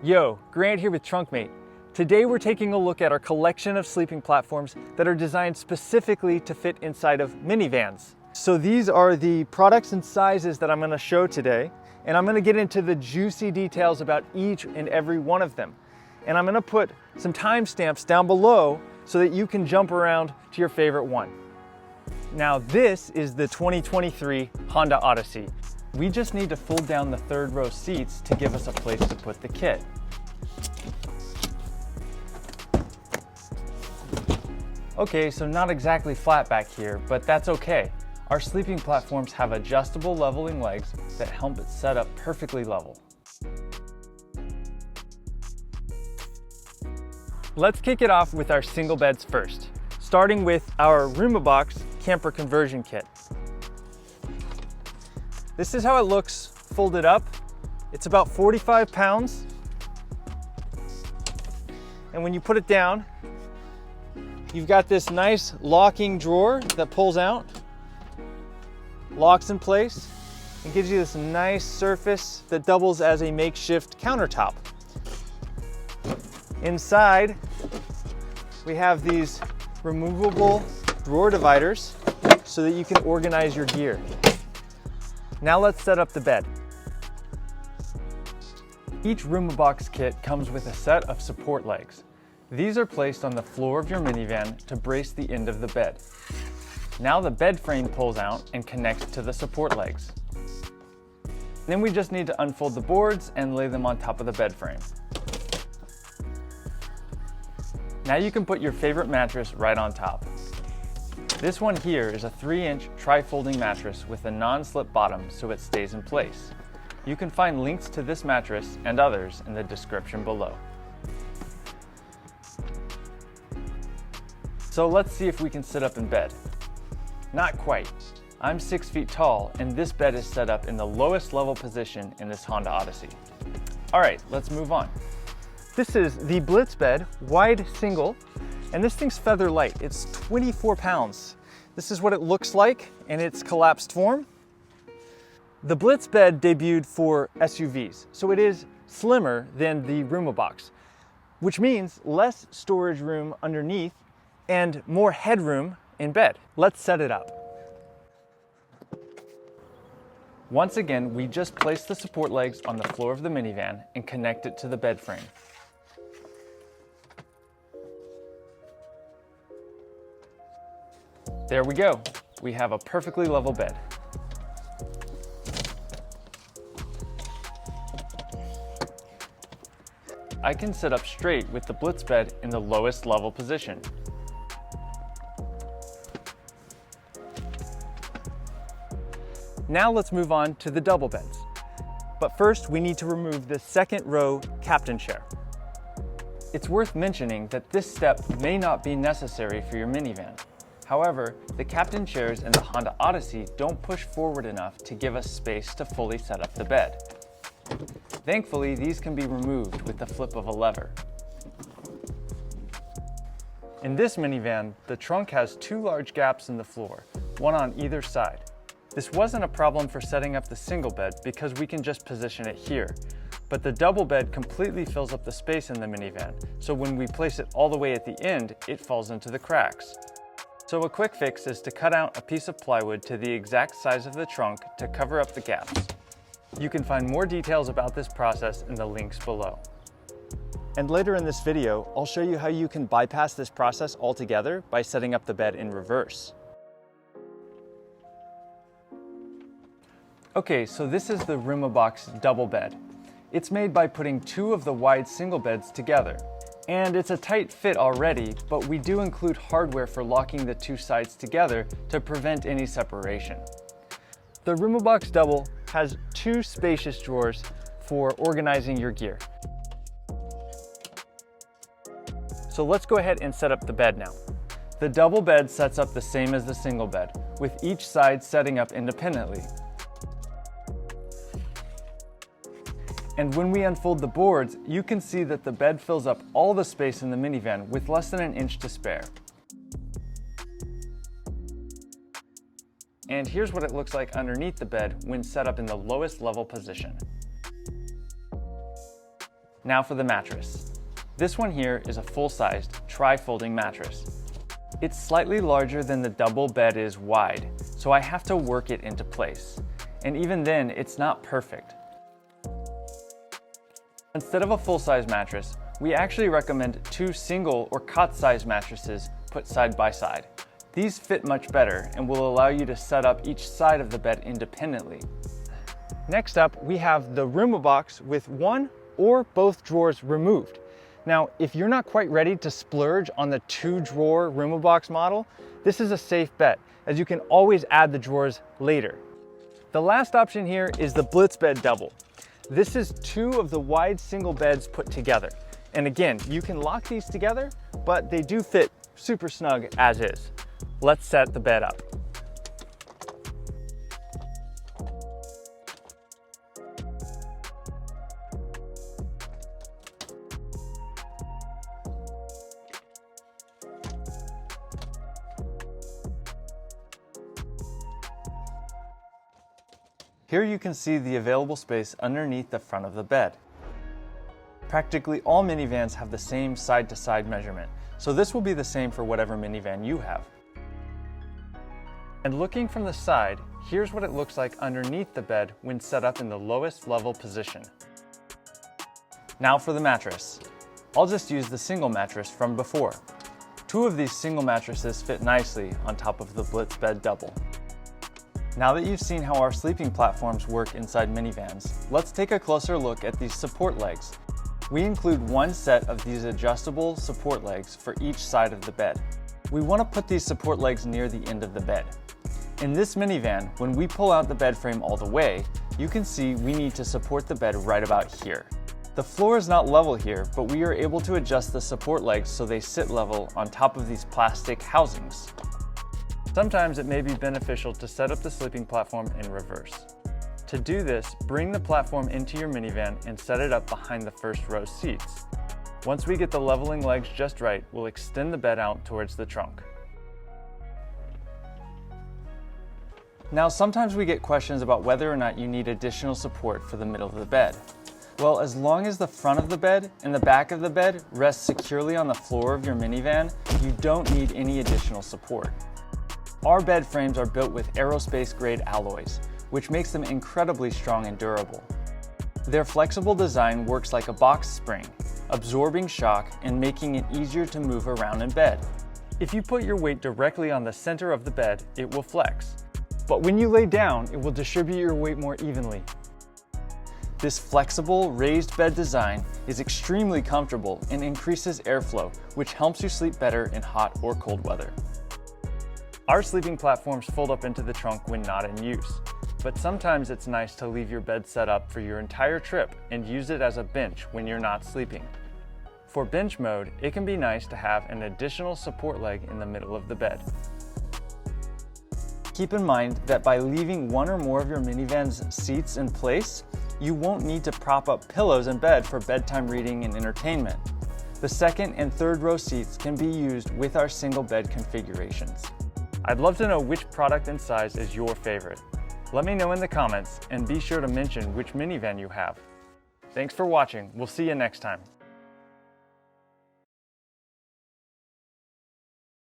Yo, Grant here with TrunkMate. Today we're taking a look at our collection of sleeping platforms that are designed specifically to fit inside of minivans. So these are the products and sizes that I'm going to show today, and I'm going to get into the juicy details about each and every one of them. And I'm going to put some timestamps down below so that you can jump around to your favorite one. Now this is the 2023 Honda Odyssey. We just need to fold down the third row seats to give us a place to put the kit. Okay, so not exactly flat back here, but that's okay. Our sleeping platforms have adjustable leveling legs that help it set up perfectly level. Let's kick it off with our single beds first, starting with our RuumiBox Camper Conversion Kit. This is how it looks folded up. It's about 45 pounds. And when you put it down, you've got this nice locking drawer that pulls out, locks in place, and gives you this nice surface that doubles as a makeshift countertop. Inside, we have these removable drawer dividers so that you can organize your gear. Now let's set up the bed. Each RuumiBox kit comes with a set of support legs. These are placed on the floor of your minivan to brace the end of the bed. Now the bed frame pulls out and connects to the support legs. Then we just need to unfold the boards and lay them on top of the bed frame. Now you can put your favorite mattress right on top. This one here is a 3-inch tri-folding mattress with a non-slip bottom so it stays in place. You can find links to this mattress and others in the description below. So let's see if we can sit up in bed. Not quite. I'm 6 feet tall and this bed is set up in the lowest level position in this Honda Odyssey. All right, let's move on. This is the BlitzBed Wide Single, and this thing's feather light. It's 24 pounds. This is what it looks like in its collapsed form. The BlitzBed debuted for SUVs, so it is slimmer than the RuumiBox, which means less storage room underneath and more headroom in bed. Let's set it up. Once again, we just place the support legs on the floor of the minivan and connect it to the bed frame. There we go. We have a perfectly level bed. I can sit up straight with the BlitzBed in the lowest level position. Now let's move on to the double beds. But first we need to remove the second row captain chair. It's worth mentioning that this step may not be necessary for your minivan. However, the captain chairs in the Honda Odyssey don't push forward enough to give us space to fully set up the bed. Thankfully, these can be removed with the flip of a lever. In this minivan, the trunk has 2 large gaps in the floor, one on either side. This wasn't a problem for setting up the single bed because we can just position it here, but the double bed completely fills up the space in the minivan, so when we place it all the way at the end, it falls into the cracks. So a quick fix is to cut out a piece of plywood to the exact size of the trunk to cover up the gaps. You can find more details about this process in the links below. And later in this video, I'll show you how you can bypass this process altogether by setting up the bed in reverse. Okay, so this is the RuumiBox Double Bed. It's made by putting 2 of the wide single beds together. And it's a tight fit already, but we do include hardware for locking the 2 sides together to prevent any separation. The RuumiBox Double has 2 spacious drawers for organizing your gear. So let's go ahead and set up the bed now. The double bed sets up the same as the single bed, with each side setting up independently. And when we unfold the boards, you can see that the bed fills up all the space in the minivan with less than an inch to spare. And here's what it looks like underneath the bed when set up in the lowest level position. Now for the mattress. This one here is a full-sized tri-folding mattress. It's slightly larger than the double bed is wide, so I have to work it into place. And even then, it's not perfect. Instead of a full-size mattress, we actually recommend 2 single or cot-size mattresses put side by side. These fit much better and will allow you to set up each side of the bed independently. Next up, we have the RuumiBox with one or both drawers removed. Now, if you're not quite ready to splurge on the 2-drawer RuumiBox model, this is a safe bet, as you can always add the drawers later. The last option here is the BlitzBed Double. This is 2 of the wide single beds put together. And again, you can lock these together, but they do fit super snug as is. Let's set the bed up. Here you can see the available space underneath the front of the bed. Practically all minivans have the same side-to-side measurement, so this will be the same for whatever minivan you have. And looking from the side, here's what it looks like underneath the bed when set up in the lowest level position. Now for the mattress. I'll just use the single mattress from before. 2 of these single mattresses fit nicely on top of the BlitzBed Double. Now that you've seen how our sleeping platforms work inside minivans, let's take a closer look at these support legs. We include 1 set of these adjustable support legs for each side of the bed. We want to put these support legs near the end of the bed. In this minivan, when we pull out the bed frame all the way, you can see we need to support the bed right about here. The floor is not level here, but we are able to adjust the support legs so they sit level on top of these plastic housings. Sometimes it may be beneficial to set up the sleeping platform in reverse. To do this, bring the platform into your minivan and set it up behind the first row seats. Once we get the leveling legs just right, we'll extend the bed out towards the trunk. Now, sometimes we get questions about whether or not you need additional support for the middle of the bed. Well, as long as the front of the bed and the back of the bed rest securely on the floor of your minivan, you don't need any additional support. Our bed frames are built with aerospace-grade alloys, which makes them incredibly strong and durable. Their flexible design works like a box spring, absorbing shock and making it easier to move around in bed. If you put your weight directly on the center of the bed, it will flex. But when you lay down, it will distribute your weight more evenly. This flexible, raised bed design is extremely comfortable and increases airflow, which helps you sleep better in hot or cold weather. Our sleeping platforms fold up into the trunk when not in use, but sometimes it's nice to leave your bed set up for your entire trip and use it as a bench when you're not sleeping. For bench mode, it can be nice to have an additional support leg in the middle of the bed. Keep in mind that by leaving 1 or more of your minivan's seats in place, you won't need to prop up pillows in bed for bedtime reading and entertainment. The 2nd and 3rd row seats can be used with our single bed configurations. I'd love to know which product and size is your favorite. Let me know in the comments and be sure to mention which minivan you have. Thanks for watching. We'll see you next time.